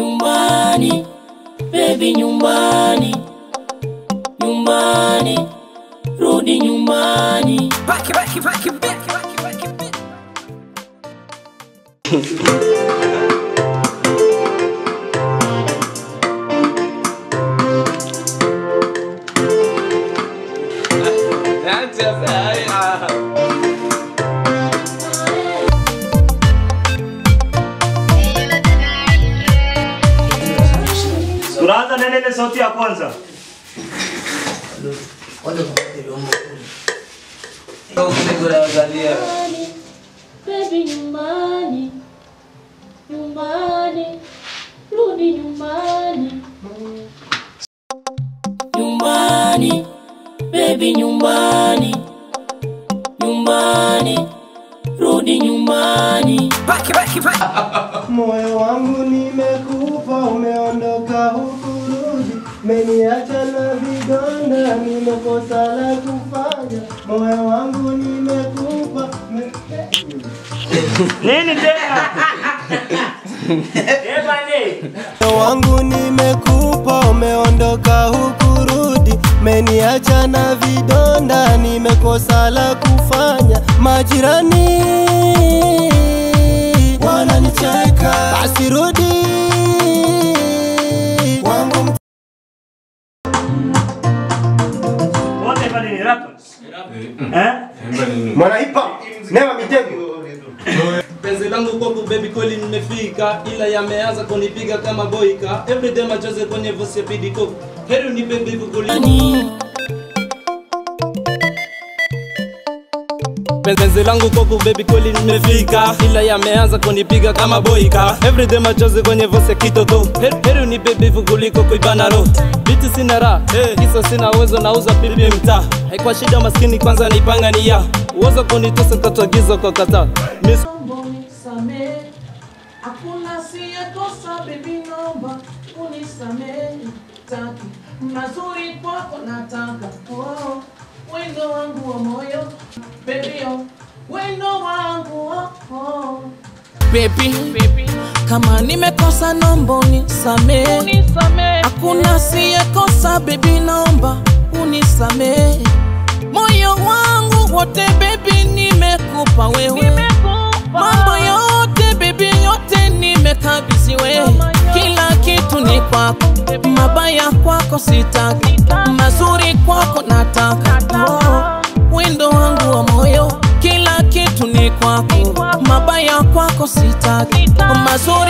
Nyumbani, baby nyumbani. Nyumbani, rudi nyumbani. Baki. Tunaanza nene sauti ya kwanza. Baby nyumbani. Nyumbani, rudi nyumbani. Nyumbani, baby nyumbani. Nyumbani, rudi nyumbani. Baki. Moyo wangu nimekupa, umeondoka hukurudi. Umeniacha na vidonda, nimekosa la kufanya. Moyo wangu nimekupa. Nini tena? Moyo wangu nimekupa, umeondoka hukurudi. Umeniacha na vidonda, nimekosa la kufanya. Majirani wananicheka, basi rudi wangu. Wote bali ni rappers. Mwana hipa, never mitego. Penzi langu kwako baby kweli nimefika, ila yameanza kunipiga kama boika. Everyday machozi kwenye voice ya bidiko. Heri ni baby kukulia. Penzi langu kwako baby kweli nimefika, ila yameanza kunipiga kama boika. Everyday machozi kwenye voice ya kitoto. Heri ni baby kukuliko kuibana roho. Biti sina raha, kisa sina uwezo nauza bibi mtaa. Haikuwa shida maskini kwanza naipanga ni ya. Uwezo kunitosa tatuagiza kwa kata. Hakuna siyakosa baby naomba unisamehe. Taki mazuri kwako nataka. Wendo wangu wa moyo baby wendo wangu baby kama nimekosa naomba unisamehe. Hakuna siyakosa baby naomba unisamehe. Moyo wangu wote baby nimekupa wewe. Mambo yote baby yote nimekabidhi wewe. Kila kitu ni kwako, mabaya kwako sitaki, mazuri kwako nataka. Wendo wangu wa moyo, kila kitu ni kwako, mabaya kwako sitaki, mazuri